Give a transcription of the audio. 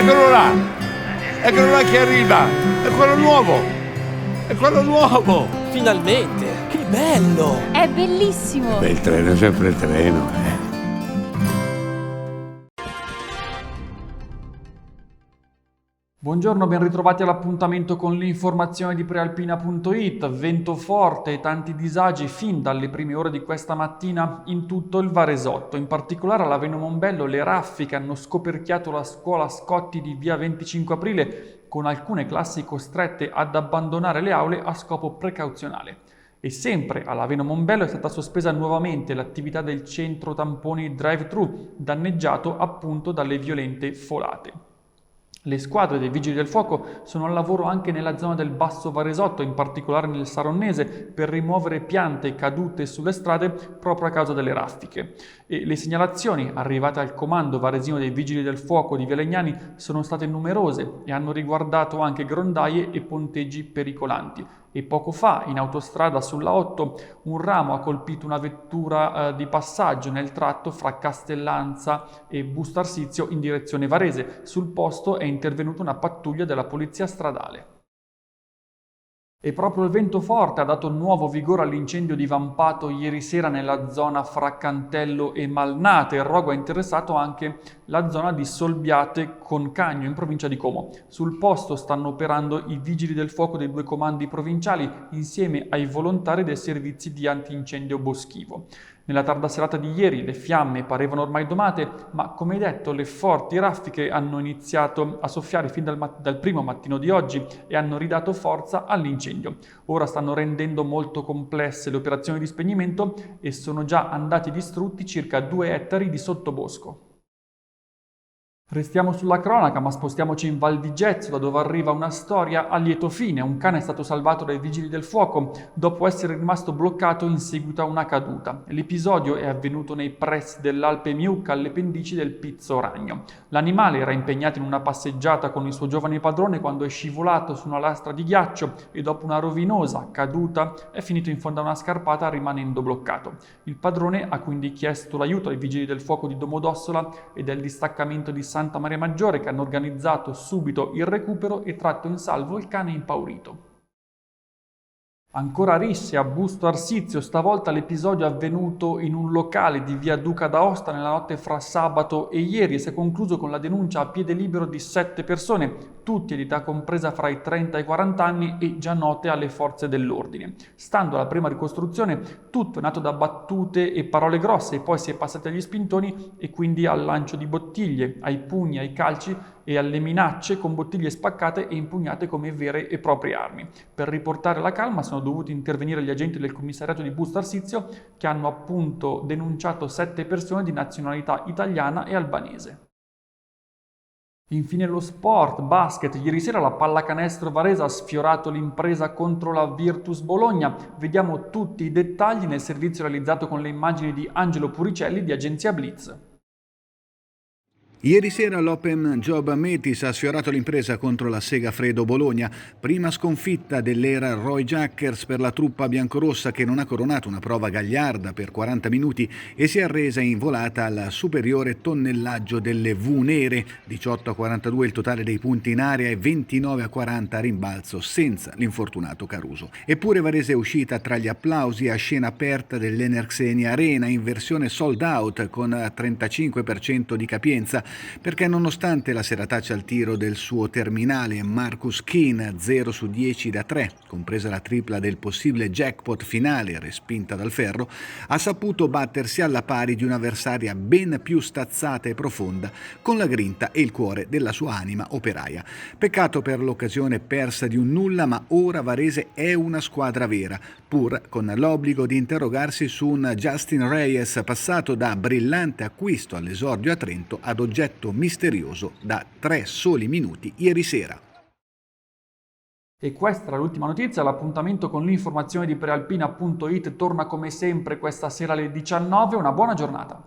Eccolo là che arriva! È quello nuovo! È quello nuovo! Finalmente! Che bello! È bellissimo! Beh, il treno è sempre il treno, Buongiorno, ben ritrovati all'appuntamento con l'informazione di prealpina.it. Vento forte e tanti disagi fin dalle prime ore di questa mattina in tutto il Varesotto. In particolare all'Aveno Monbello le raffiche hanno scoperchiato la scuola Scotti di via 25 aprile, con alcune classi costrette ad abbandonare le aule a scopo precauzionale. E sempre all'Aveno Monbello è stata sospesa nuovamente l'attività del centro tamponi drive-thru, danneggiato appunto dalle violente folate. Le squadre dei Vigili del Fuoco sono al lavoro anche nella zona del Basso Varesotto, in particolare nel Saronnese, per rimuovere piante cadute sulle strade proprio a causa delle raffiche. E le segnalazioni arrivate al comando varesino dei Vigili del Fuoco di Via Legnani sono state numerose e hanno riguardato anche grondaie e ponteggi pericolanti. E poco fa, in autostrada sulla 8, un ramo ha colpito una vettura di passaggio nel tratto fra Castellanza e Busto Arsizio in direzione Varese. Sul posto è intervenuta una pattuglia della polizia stradale. E proprio il vento forte ha dato nuovo vigore all'incendio divampato ieri sera nella zona fra Cantello e Malnate. Il rogo ha interessato anche la zona di Solbiate con Cagno in provincia di Como. Sul posto stanno operando i vigili del fuoco dei due comandi provinciali insieme ai volontari dei servizi di antincendio boschivo. Nella tarda serata di ieri le fiamme parevano ormai domate, ma come detto le forti raffiche hanno iniziato a soffiare fin dal primo mattino di oggi e hanno ridato forza all'incendio. Ora stanno rendendo molto complesse le operazioni di spegnimento e sono già andati distrutti circa 2 ettari di sottobosco. Restiamo sulla cronaca, ma spostiamoci in Val di Gezzo, da dove arriva una storia a lieto fine. Un cane è stato salvato dai vigili del fuoco dopo essere rimasto bloccato in seguito a una caduta. L'episodio è avvenuto nei pressi dell'Alpe Miucca, alle pendici del Pizzo Ragno. L'animale era impegnato in una passeggiata con il suo giovane padrone quando è scivolato su una lastra di ghiaccio e dopo una rovinosa caduta è finito in fondo a una scarpata rimanendo bloccato. Il padrone ha quindi chiesto l'aiuto ai vigili del fuoco di Domodossola e del distaccamento di Santa Maria Maggiore, che hanno organizzato subito il recupero e tratto in salvo il cane impaurito. Ancora risse a Busto Arsizio, stavolta l'episodio è avvenuto in un locale di via Duca d'Aosta nella notte fra sabato e ieri e si è concluso con la denuncia a piede libero di 7 persone, tutti di età compresa fra i 30 e i 40 anni e già note alle forze dell'ordine. Stando alla prima ricostruzione, tutto è nato da battute e parole grosse e poi si è passati agli spintoni e quindi al lancio di bottiglie, ai pugni, ai calci e alle minacce con bottiglie spaccate e impugnate come vere e proprie armi. Per riportare la calma sono dovuti intervenire gli agenti del commissariato di Busto Arsizio che hanno appunto denunciato 7 persone di nazionalità italiana e albanese. Infine lo sport, basket. Ieri sera la pallacanestro Varese ha sfiorato l'impresa contro la Virtus Bologna. Vediamo tutti i dettagli nel servizio realizzato con le immagini di Angelo Puricelli di Agenzia Blitz. Ieri sera l'Open Job Metis ha sfiorato l'impresa contro la Segafredo Bologna, prima sconfitta dell'era Roy Jackers per la truppa biancorossa che non ha coronato una prova gagliarda per 40 minuti e si è arresa in volata al superiore tonnellaggio delle V nere, 18-42 il totale dei punti in area e 29-40 a rimbalzo senza l'infortunato Caruso. Eppure Varese è uscita tra gli applausi a scena aperta dell'Enerxenia Arena in versione sold out con 35% di capienza, perché nonostante la serataccia al tiro del suo terminale Marcus Keane 0 su 10 da 3, compresa la tripla del possibile jackpot finale respinta dal ferro, ha saputo battersi alla pari di un'avversaria ben più stazzata e profonda, con la grinta e il cuore della sua anima operaia. Peccato per l'occasione persa di un nulla, ma ora Varese è una squadra vera, pur con l'obbligo di interrogarsi su un Justin Reyes passato da brillante acquisto all'esordio a Trento ad oggetto misterioso da 3 soli minuti ieri sera. E questa era l'ultima notizia. L'appuntamento con l'informazione di prealpina.it torna come sempre questa sera alle 19. Una buona giornata.